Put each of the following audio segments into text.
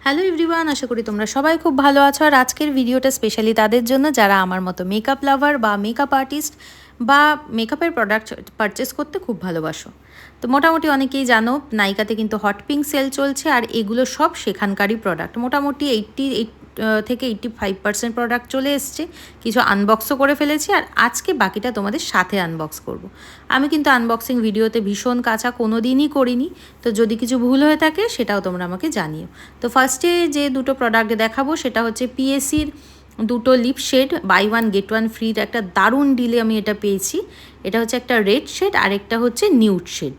Hello everyone, আশা করি তোমরা সবাই খুব ভালো আছো। আর আজকের ভিডিওটা স্পেশালি তাদের জন্য যারা আমার মতো মেকআপ লাভার বা মেকআপ আর্টিস্ট বা মেকআপের প্রোডাক্ট পারচেস করতে খুব ভালোবাসো। তো মোটামুটি অনেকেই জানো নাইকাতে কিন্তু হট পিঙ্ক সেল চলছে, আর এগুলো সব সেখানকারই প্রোডাক্ট। মোটামুটি 88 থেকে 85% প্রোডাক্ট চলে এসছে। কিছু আনবক্সও করে ফেলেছি, আর আজকে বাকিটা তোমাদের সাথে আনবক্স করব। আমি কিন্তু আনবক্সিং ভিডিওতে ভীষণ কাঁচা কোনো দিনই করিনি, তো যদি কিছু ভুল হয়ে থাকে সেটাও তোমরা আমাকে জানিও। তো ফার্স্টে যে দুটো প্রোডাক্ট দেখাবো সেটা হচ্ছে পিএসির দুটো lip shade, by one gate one ফ্রির একটা দারুণ ডিলে আমি এটা পেয়েছি। এটা হচ্ছে একটা রেড শেড আর একটা হচ্ছে নিউড শেড।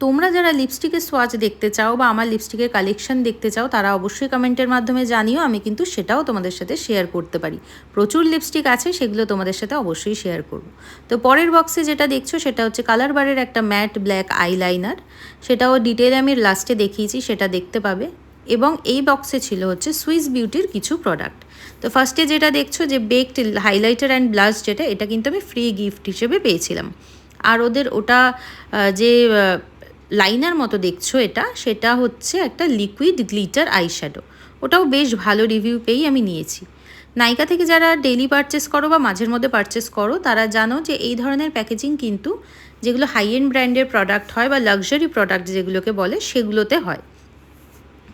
তোমরা যারা লিপস্টিকের সোয়াচ দেখতে চাও বা আমার লিপস্টিকের কালেকশন দেখতে চাও তারা অবশ্যই কমেন্টের মাধ্যমে জানিও, আমি কিন্তু সেটাও তোমাদের সাথে শেয়ার করতে পারি। প্রচুর লিপস্টিক আছে, সেগুলো তোমাদের সাথে অবশ্যই শেয়ার করব। তো পরের বক্সে যেটা দেখছো সেটা হচ্ছে কালার বারের একটা ম্যাট ব্ল্যাক আইলাইনার, সেটাও ডিটেলে আমি লাস্টে দেখিয়েছি, সেটা দেখতে পাবে। এবং এই বক্সে ছিল হচ্ছে সুইস বিউটির কিছু প্রোডাক্ট। তো ফার্স্টে যেটা দেখছো যে বেকড হাইলাইটার অ্যান্ড ব্লাশ, এটা কিন্তু আমি ফ্রি গিফট হিসেবে পেয়েছিলাম। আর ওদের ওটা যে লাইনার মতো দেখছো সেটা হচ্ছে একটা লিকুইড গ্লিটার আইশ্যাডো। ওটাও বেশ ভালো রিভিউ পেয়েই আমি নিয়েছি। নাইকা থেকে যারা ডেইলি পারচেস করো বা মাঝের মধ্যে পারচেস করো তারা জানো যে এই ধরনের প্যাকেজিং কিন্তু যেগুলো হাই এন্ড ব্র্যান্ডের প্রোডাক্ট হয় বা লাক্সারি প্রোডাক্ট যেগুলোকে বলে সেগুলোতে হয়।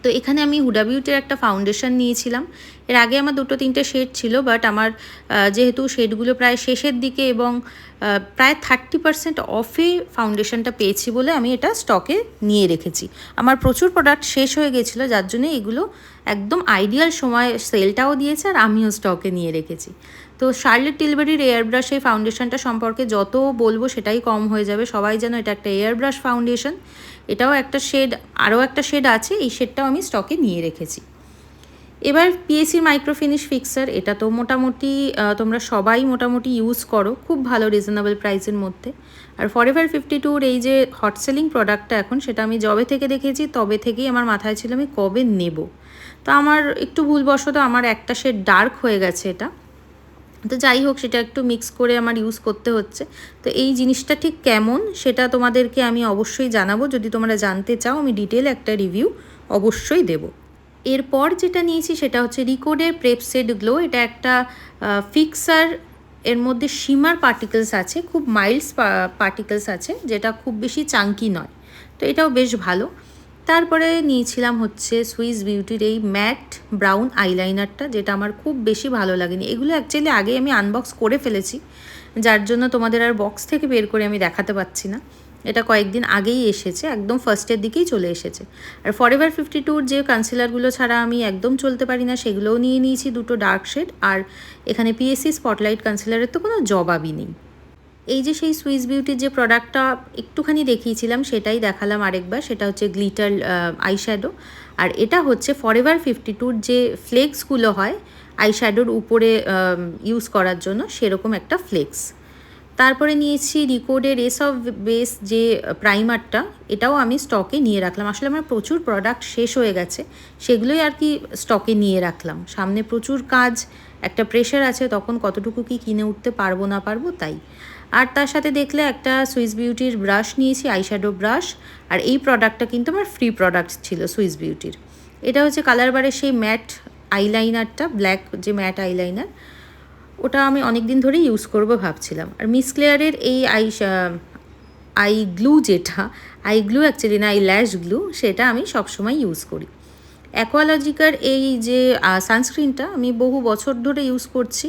তো এখানে আমি হুডা বিউটির একটা ফাউন্ডেশন নিয়েছিলাম। এর আগে আমার 2-3টে শেড ছিল, বাট আমার যেহেতু শেডগুলো প্রায় শেষের দিকে এবং প্রায় 30% অফে ফাউন্ডেশনটা পেয়েছি বলে আমি এটা স্টকে নিয়ে রেখেছি। আমার প্রচুর প্রোডাক্ট শেষ হয়ে গেছিলো, যার জন্য এগুলো একদম আইডিয়াল সময় সেলটাও দিয়েছে আর আমিও স্টকে নিয়ে রেখেছি। তো শার্লেট টিলবারির এয়ার ব্রাশ এই ফাউন্ডেশনটা সম্পর্কে যত বলবো সেটাই কম হয়ে যাবে। সবাই যেন এটা একটা এয়ার ব্রাশ ফাউন্ডেশন। এটাও একটা শেড, আরও একটা শেড আছে, এই শেডটাও আমি স্টকে নিয়ে রেখেছি। এবার পিএসির মাইক্রো ফিনিশ ফিক্সার, এটা তো মোটামুটি তোমরা সবাই মোটামুটি ইউজ করো, খুব ভালো রিজনেবল প্রাইসের মধ্যে। আর ফরএভার 52 এই যে হট সেলিং প্রোডাক্টটা এখন, সেটা আমি যবে থেকে দেখেছি তবে থেকেই আমার মাথায় ছিল আমি কবে নেব। তো আমার একটু ভুলবশত আমার একটা শেড ডার্ক হয়ে গেছে এটা। তো যাই হোক, সেটা একটু মিক্স করে আমার ইউজ করতে হচ্ছে। তো এই জিনিসটা ঠিক কেমন সেটা তোমাদেরকে আমি অবশ্যই জানাবো। যদি তোমরা জানতে চাও আমি ডিটেল একটা রিভিউ অবশ্যই দেব। এরপর যেটা নিয়েছি সেটা হচ্ছে রিকোডের প্রেপ সেট গ্লো। এটা একটা ফিক্সার, এর মধ্যে শিমার পার্টিকেলস আছে, খুব মাইল্ড পার্টিকেলস আছে, যেটা খুব বেশি চাঙ্কি নয়। তো এটাও বেশ ভালো। তারপরে নিয়েছিলাম হচ্ছে সুইস বিউটির এই ম্যাট ব্রাউন আইলাইনারটা, যেটা আমার খুব বেশি ভালো লাগেনি। এগুলো অ্যাকচুয়ালি আগে আমি আনবক্স করে ফেলেছি, যার জন্য তোমাদের আর বক্স থেকে বের করে আমি দেখাতে পাচ্ছি না। এটা কয়েকদিন আগেই এসেছে, একদম ফার্স্টের দিকেই চলে এসেছে। আর ফরএভার 52 যে কনসিলারগুলো ছাড়া আমি একদম চলতে পারি না, সেগুলোও নিয়ে নিয়েছি দুটো ডার্ক শেড। আর এখানে পিএসসি স্পটলাইট কনসিলারের তো কোনো জবাবই নেই। এই যে সেই সুইস বিউটির যে প্রোডাক্টটা একটুখানি দেখিয়েছিলাম সেটাই দেখালাম আরেকবার, সেটা হচ্ছে গ্লিটার আইশ্যাডো। আর এটা হচ্ছে ফরএভার 52 যে ফ্লেক্সগুলো হয় আইশ্যাডোর উপরে ইউজ করার জন্য, সেরকম একটা ফ্লেক্স। তারপরে নিয়েছি রিকোডের রেস অফ বেস যে প্রাইমারটা, এটাও আমি স্টকে নিয়ে রাখলাম। আসলে আমার প্রচুর প্রোডাক্ট শেষ হয়ে গেছে, সেগুলোই আর কি স্টকে নিয়ে রাখলাম। সামনে প্রচুর কাজ, একটা প্রেশার আছে, তখন কতটুকু কি কিনে উঠতে পারবো না পারবো তাই। আর তার সাথে দেখলে একটা সুইস বিউটির ব্রাশ নিয়েছি, আইশ্যাডো ব্রাশ। আর এই প্রোডাক্টটা কিন্তু আমার ফ্রি প্রোডাক্ট ছিল সুইস বিউটির। এটা হচ্ছে কালার বারের সেই ম্যাট আইলাইনারটা, ব্ল্যাক যে ম্যাট আইলাইনার, ওটা আমি অনেক দিন ধরেই ইউজ করবো ভাবছিলাম। আর মিস ক্লেয়ারের এই আই গ্লু, যেটা আই গ্লু অ্যাকচুয়ালি না, আই ল্যাশ গ্লু, সেটা আমি সবসময় ইউজ করি। অ্যাকোয়ালজিকার এই যে সানস্ক্রিনটা আমি বহু বছর ধরে ইউজ করছি।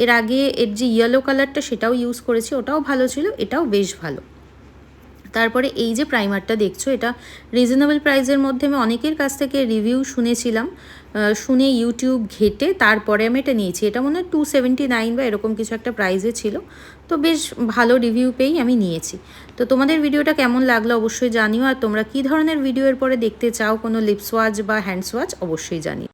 এর আগে এর যে ইয়েলো কালারটা সেটাও ইউজ করেছি, ওটাও ভালো ছিল, এটাও বেশ ভালো। তারপরে এই যে প্রাইমারটা দেখছো, এটা রিজনেবল প্রাইসের মধ্যে আমি অনেকের কাছ থেকে রিভিউ শুনেছিলাম, শুনে ইউটিউব ঘেটে তারপরে আমি এটা নিয়েছি। এটা মনে হয় 279 বা এরকম কিছু একটা প্রাইসে ছিল। তো বেশ ভালো রিভিউ পেয়েই আমি নিয়েছি। তো তোমাদের ভিডিওটা কেমন লাগলো অবশ্যই জানিও। আর তোমরা কী ধরনের ভিডিও এর পরে দেখতে চাও, কোনো লিপ সোয়াচ বা হ্যান্ড সোয়াচ, অবশ্যই জানিও।